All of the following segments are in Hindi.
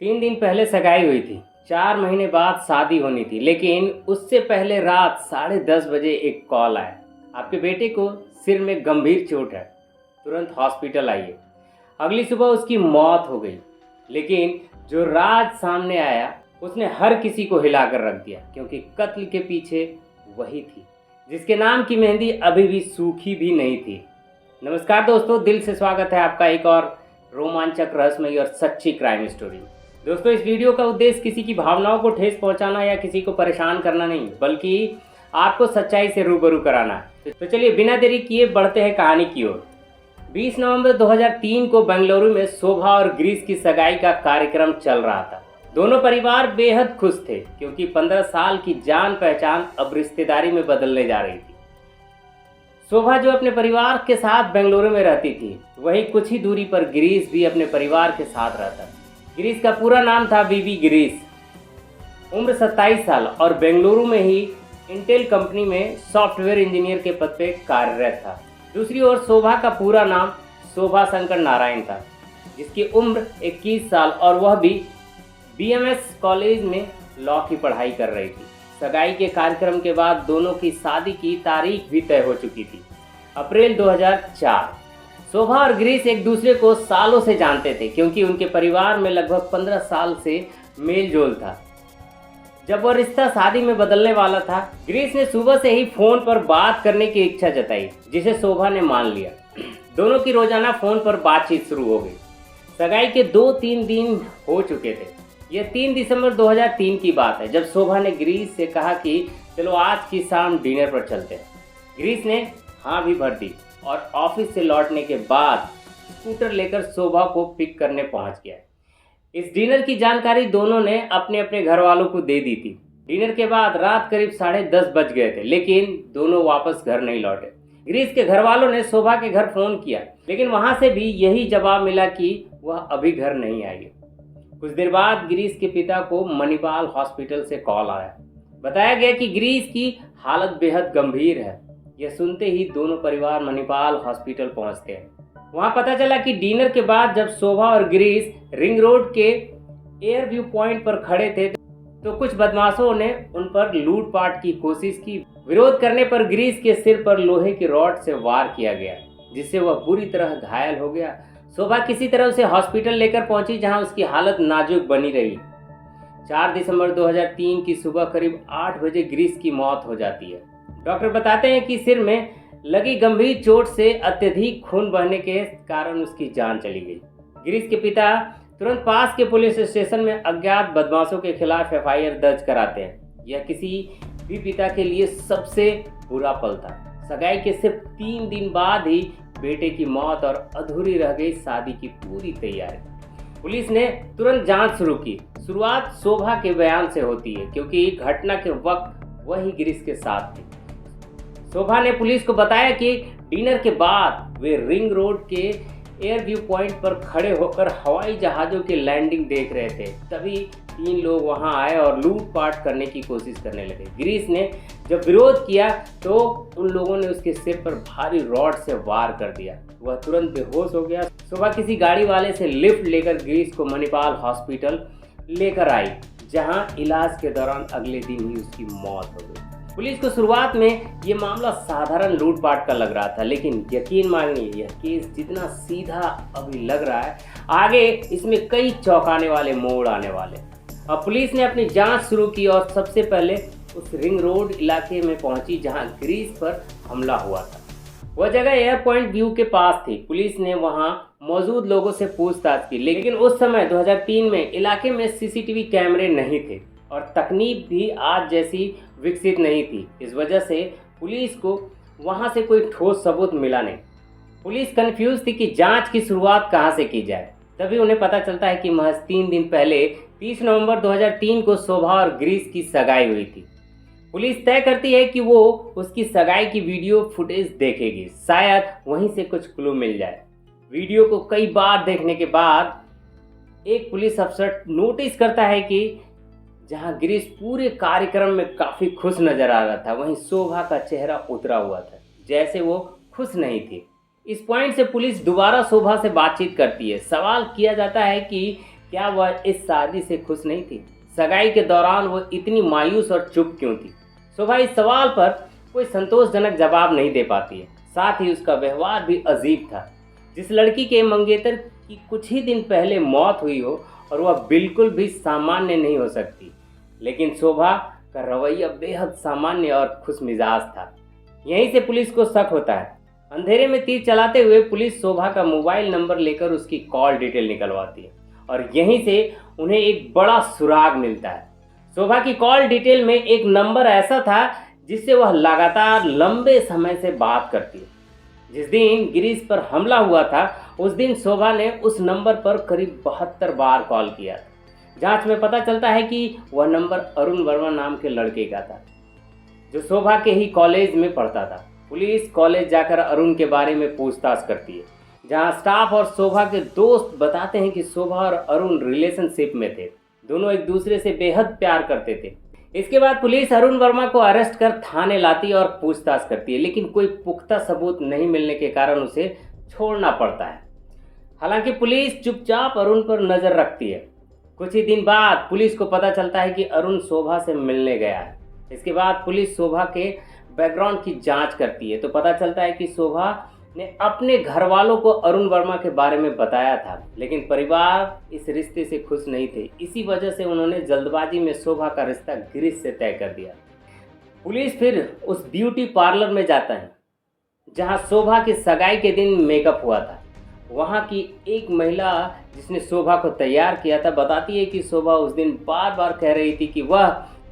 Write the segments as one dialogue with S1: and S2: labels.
S1: 3 दिन पहले सगाई हुई थी। 4 महीने बाद शादी होनी थी, लेकिन उससे पहले रात 10:30 बजे एक कॉल आया। आपके बेटे को सिर में गंभीर चोट है, तुरंत हॉस्पिटल आइए। अगली सुबह उसकी मौत हो गई। लेकिन जो राज सामने आया उसने हर किसी को हिलाकर रख दिया, क्योंकि कत्ल के पीछे वही थी जिसके नाम की मेहंदी अभी भी सूखी भी नहीं थी। नमस्कार दोस्तों, दिल से स्वागत है आपका एक और रोमांचक, रहस्यमयी और सच्ची क्राइम स्टोरी। दोस्तों, इस वीडियो का उद्देश्य किसी की भावनाओं को ठेस पहुंचाना या किसी को परेशान करना नहीं, बल्कि आपको सच्चाई से रूबरू कराना है। तो चलिए बिना देरी किए बढ़ते हैं कहानी की ओर। 20 नवंबर 2003 को बेंगलुरु में शोभा और ग्रीस की सगाई का कार्यक्रम चल रहा था। दोनों परिवार बेहद खुश थे, क्योंकि 15 साल की जान पहचान अब रिश्तेदारी में बदलने जा रही थी। शोभा जो अपने परिवार के साथ बेंगलुरु में रहती थी, वहीं कुछ ही दूरी पर ग्रीस भी अपने परिवार के साथ रहता था। ग्रीस का पूरा नाम था बीबी ग्रीस। उम्र 27 साल और बेंगलुरु में ही इंटेल कंपनी में सॉफ्टवेयर इंजीनियर के पद पे कार्यरत था। दूसरी ओर शोभा का पूरा नाम शोभा शंकर नारायण था, जिसकी उम्र 21 साल और वह भी बीएमएस कॉलेज में लॉ की पढ़ाई कर रही थी। सगाई के कार्यक्रम के बाद दोनों की शादी की तारीख भी तय हो चुकी थी, अप्रैल 2004। शोभा और ग्रीस एक दूसरे को सालों से जानते थे, क्योंकि उनके परिवार में लगभग 15 साल से मेल जोल था। जब वह रिश्ता शादी में बदलने वाला था, ग्रीस ने सुबह से ही फोन पर बात करने की इच्छा जताई, जिसे शोभा ने मान लिया। दोनों की रोजाना फोन पर बातचीत शुरू हो गई। सगाई के 2-3 दिन हो चुके थे। यह 3 दिसंबर 2003 की बात है, जब शोभा ने ग्रीस से कहा कि चलो आज की शाम डिनर पर चलते हैं। ग्रीस ने हाँ भी भर दी और ऑफिस से लौटने के बाद स्कूटर लेकर शोभा को पिक करने पहुंच गया। इस डिनर की जानकारी दोनों ने अपने अपने घर वालों को दे दी थी। डिनर के बाद रात करीब 10:30 बज गए थे, लेकिन दोनों वापस घर नहीं लौटे। ग्रीस के घर वालों ने शोभा के घर फोन किया, लेकिन वहां से भी यही जवाब मिला कि वह अभी घर नहीं आई। कुछ देर बाद ग्रीस के पिता को मणिपाल हॉस्पिटल से कॉल आया। बताया गया कि ग्रीस की हालत बेहद गंभीर है। यह सुनते ही दोनों परिवार मणिपाल हॉस्पिटल पहुंचते हैं। वहां पता चला कि डिनर के बाद जब शोभा और ग्रीस रिंग रोड के एयर व्यू पॉइंट पर खड़े थे, तो कुछ बदमाशों ने उन पर लूटपाट की कोशिश की। विरोध करने पर ग्रीस के सिर पर लोहे की रॉड से वार किया गया, जिससे वह बुरी तरह घायल हो गया। शोभा किसी तरह उसे हॉस्पिटल लेकर पहुंची, जहां उसकी हालत नाजुक बनी रही। 4 दिसंबर 2003 की सुबह करीब 8 बजे ग्रीस की मौत हो जाती है। डॉक्टर बताते हैं कि सिर में लगी गंभीर चोट से अत्यधिक खून बहने के कारण उसकी जान चली गई। ग्रीस के पिता तुरंत पास के पुलिस स्टेशन में अज्ञात बदमाशों के खिलाफ एफआईआर दर्ज कराते हैं। यह किसी भी पिता के लिए सबसे बुरा पल था। सगाई के सिर्फ 3 दिन बाद ही बेटे की मौत और अधूरी रह गई शादी की पूरी तैयारी। पुलिस ने तुरंत जांच शुरू की। शुरुआत शोभा के बयान से होती है, क्योंकि घटना के वक्त वही ग्रीस के साथ थी। शोभा ने पुलिस को बताया कि डिनर के बाद वे रिंग रोड के एयर व्यू पॉइंट पर खड़े होकर हवाई जहाज़ों की लैंडिंग देख रहे थे। तभी 3 लोग वहां आए और लूटपाट करने की कोशिश करने लगे। ग्रीस ने जब विरोध किया तो उन लोगों ने उसके सिर पर भारी रॉड से वार कर दिया। वह तुरंत बेहोश हो गया। शोभा किसी गाड़ी वाले से लिफ्ट लेकर ग्रीस को मणिपाल हॉस्पिटल लेकर आई, जहां इलाज के दौरान अगले दिन ही उसकी मौत हो गई। पुलिस को शुरुआत में ये मामला साधारण लूटपाट का लग रहा था, लेकिन यकीन मानिए यह केस जितना सीधा अभी लग रहा है, आगे इसमें कई चौंकाने वाले मोड़ आने वाले। अब पुलिस ने अपनी जांच शुरू की और सबसे पहले उस रिंग रोड इलाके में पहुंची जहां ग्रीस पर हमला हुआ था। वह जगह एयर पॉइंट व्यू के पास थी। पुलिस ने वहां मौजूद लोगों से पूछताछ की, लेकिन उस समय 2003 में इलाके में सीसीटीवी कैमरे नहीं थे और तकनीक भी आज जैसी विकसित नहीं थी। इस वजह से पुलिस को वहां से कोई ठोस सबूत मिला नहीं। पुलिस कंफ्यूज थी कि जांच की शुरुआत कहां से की जाए। तभी उन्हें पता चलता है कि महज 3 दिन पहले 30 नवंबर 2003 को शोभा और ग्रीस की सगाई हुई थी। पुलिस तय करती है कि वो उसकी सगाई की वीडियो फुटेज देखेगी, शायद वहीं से कुछ क्लू मिल जाए। वीडियो को कई बार देखने के बाद एक पुलिस अफसर नोटिस करता है कि जहां ग्रीस पूरे कार्यक्रम में काफी खुश नजर आ रहा था, वहीं शोभा का चेहरा उतरा हुआ था, जैसे वो खुश नहीं थी। इस पॉइंट से पुलिस दोबारा शोभा से बातचीत करती है। सवाल किया जाता है कि क्या वह इस शादी से खुश नहीं थी? सगाई के दौरान वो इतनी मायूस और चुप क्यों थी? शोभा इस सवाल पर कोई संतोषजनक जवाब नहीं दे पाती है। साथ ही उसका व्यवहार भी अजीब था। जिस लड़की के मंगेतर की कुछ ही दिन पहले मौत हुई हो और वह बिल्कुल भी सामान्य नहीं हो सकती, लेकिन शोभा का रवैया बेहद सामान्य और खुशमिजाज था। यहीं से पुलिस को शक होता है। अंधेरे में तीर चलाते हुए पुलिस शोभा का मोबाइल नंबर लेकर उसकी कॉल डिटेल निकलवाती है और यहीं से उन्हें एक बड़ा सुराग मिलता है। शोभा की कॉल डिटेल में एक नंबर ऐसा था जिससे वह लगातार लंबे समय से बात करती है। जिस दिन गिरीश पर हमला हुआ था उस दिन शोभा ने उस नंबर पर करीब 72 बार कॉल किया। जांच में पता चलता है कि वह नंबर अरुण वर्मा नाम के लड़के का था जो शोभा के ही कॉलेज में पढ़ता था। पुलिस कॉलेज जाकर अरुण के बारे में पूछताछ करती है, जहां स्टाफ और शोभा के दोस्त बताते हैं कि शोभा और अरुण रिलेशनशिप में थे। दोनों एक दूसरे से बेहद प्यार करते थे। इसके बाद पुलिस अरुण वर्मा को अरेस्ट कर थाने लाती है और पूछताछ करती है, लेकिन कोई पुख्ता सबूत नहीं मिलने के कारण उसे छोड़ना पड़ता है। हालांकि पुलिस चुपचाप अरुण पर नजर रखती है। कुछ ही दिन बाद पुलिस को पता चलता है कि अरुण शोभा से मिलने गया है। इसके बाद पुलिस शोभा के बैकग्राउंड की जांच करती है तो पता चलता है कि शोभा ने अपने घर वालों को अरुण वर्मा के बारे में बताया था, लेकिन परिवार इस रिश्ते से खुश नहीं थे। इसी वजह से उन्होंने जल्दबाजी में शोभा का रिश्ता गिरीश से तय कर दिया। पुलिस फिर उस ब्यूटी पार्लर में जाता है जहां शोभा की सगाई के दिन मेकअप हुआ था। वहां की एक महिला जिसने शोभा को तैयार किया था बताती है कि शोभा उस दिन बार बार कह रही थी कि वह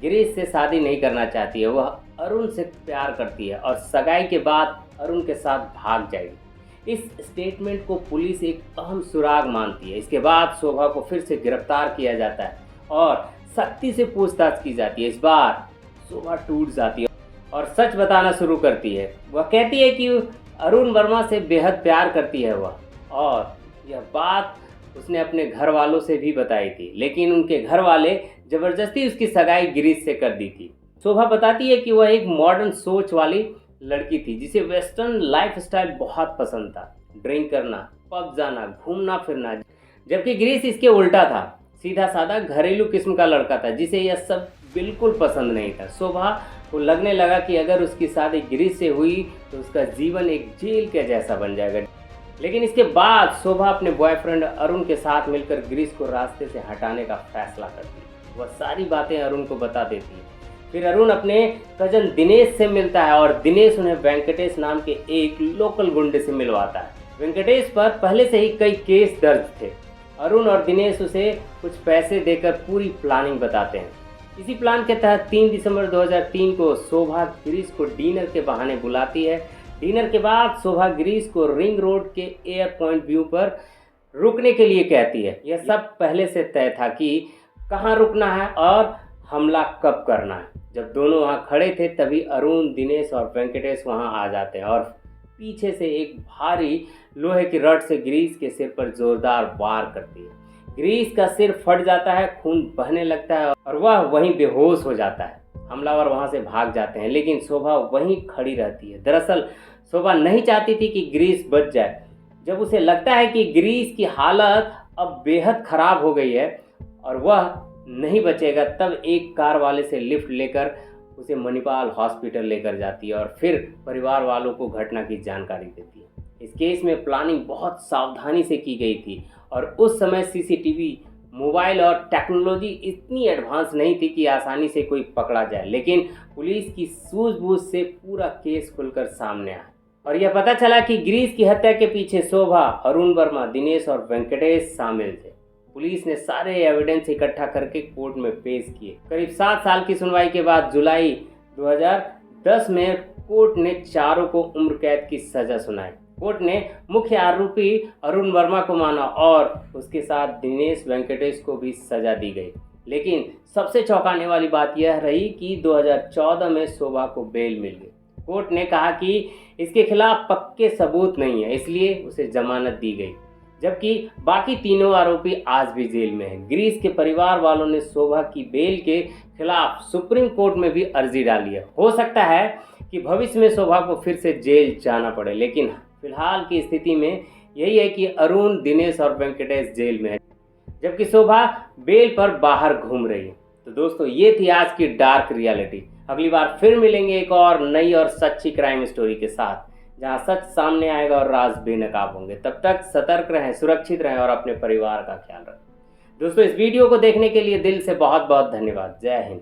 S1: गिरीश से शादी नहीं करना चाहती है, वह अरुण से प्यार करती है और सगाई के बाद अरुण के साथ भाग जाएगी। इस स्टेटमेंट को पुलिस एक अहम सुराग मानती है। इसके बाद शोभा को फिर से गिरफ्तार किया जाता है और सख्ती से पूछताछ की जाती है। इस बार शोभा टूट जाती है और सच बताना शुरू करती है। वह कहती है कि अरुण वर्मा से बेहद प्यार करती है वह, और यह बात उसने अपने घर वालों से भी बताई थी, लेकिन उनके घर वाले जबरदस्ती उसकी सगाई गिरीश से कर दी थी। शोभा बताती है कि वह एक मॉडर्न सोच वाली लड़की थी जिसे वेस्टर्न लाइफस्टाइल बहुत पसंद था, ड्रिंक करना, पब जाना, घूमना फिरना, जबकि गिरीश इसके उल्टा था, सीधा साधा घरेलू किस्म का लड़का था जिसे यह सब बिल्कुल पसंद नहीं था। शोभा को लगने लगा कि अगर उसकी शादी गिरीश से हुई तो उसका जीवन एक जेल के जैसा बन जाएगा। लेकिन इसके बाद शोभा अपने बॉयफ्रेंड अरुण के साथ मिलकर गिरीश को रास्ते से हटाने का फैसला करती है। वह सारी बातें अरुण को बता देती है। फिर अरुण अपने कजन दिनेश से मिलता है और दिनेश उन्हें वेंकटेश नाम के एक लोकल गुंडे से मिलवाता है। वेंकटेश पर पहले से ही कई केस दर्ज थे। अरुण और दिनेश उसे कुछ पैसे देकर पूरी प्लानिंग बताते हैं। इसी प्लान के तहत 3 दिसंबर 2003 को शोभा गिरीश को डिनर के बहाने बुलाती है। डिनर के बाद शोभा गिरीश को रिंग रोड के एयर पॉइंट व्यू पर रुकने के लिए कहती है। यह सब पहले से तय था कि कहाँ रुकना है और हमला कब करना है। जब दोनों वहाँ खड़े थे तभी अरुण, दिनेश और वेंकटेश वहाँ आ जाते हैं और पीछे से एक भारी लोहे की रड से गिरीश के सिर पर जोरदार वार करती है। गिरीश का सिर फट जाता है, खून बहने लगता है और वह वहीं बेहोश हो जाता है। हमलावर वहाँ से भाग जाते हैं, लेकिन शोभा वहीं खड़ी रहती है। दरअसल शोभा नहीं चाहती थी कि गिरीश बच जाए। जब उसे लगता है कि गिरीश की हालत अब बेहद खराब हो गई है और वह नहीं बचेगा, तब एक कार वाले से लिफ्ट लेकर उसे मणिपाल हॉस्पिटल लेकर जाती है और फिर परिवार वालों को घटना की जानकारी देती है। इस केस में प्लानिंग बहुत सावधानी से की गई थी और उस समय सीसीटीवी, मोबाइल और टेक्नोलॉजी इतनी एडवांस नहीं थी कि आसानी से कोई पकड़ा जाए, लेकिन पुलिस की सूझबूझ से पूरा केस खुलकर सामने आया और यह पता चला कि गिरीश की हत्या के पीछे शोभा, अरुण वर्मा, दिनेश और वेंकटेश शामिल थे। पुलिस ने सारे एविडेंस इकट्ठा करके कोर्ट में पेश किए। करीब 7 साल की सुनवाई के बाद जुलाई 2010 में कोर्ट ने चारों को उम्र कैद की सजा सुनाई। कोर्ट ने मुख्य आरोपी अरुण वर्मा को माना और उसके साथ दिनेश, वेंकटेश को भी सजा दी गई। लेकिन सबसे चौंकाने वाली बात यह रही कि 2014 में शोभा को बेल मिल गई। कोर्ट ने कहा कि इसके खिलाफ पक्के सबूत नहीं है, इसलिए उसे जमानत दी गई, जबकि बाकी तीनों आरोपी आज भी जेल में हैं। गिरीश के परिवार वालों ने शोभा की बेल के खिलाफ सुप्रीम कोर्ट में भी अर्जी डाली है। हो सकता है कि भविष्य में शोभा को फिर से जेल जाना पड़े, लेकिन फिलहाल की स्थिति में यही है कि अरुण, दिनेश और वेंकटेश जेल में है। जबकि शोभा बेल पर बाहर घूम रही है। तो दोस्तों, ये थी आज की डार्क रियलिटी। अगली बार फिर मिलेंगे एक और नई और सच्ची क्राइम स्टोरी के साथ, जहां सच सामने आएगा और राज बेनकाब होंगे। तब तक सतर्क रहें, सुरक्षित रहें और अपने परिवार का ख्याल रखें। दोस्तों, इस वीडियो को देखने के लिए दिल से बहुत बहुत धन्यवाद। जय हिंद।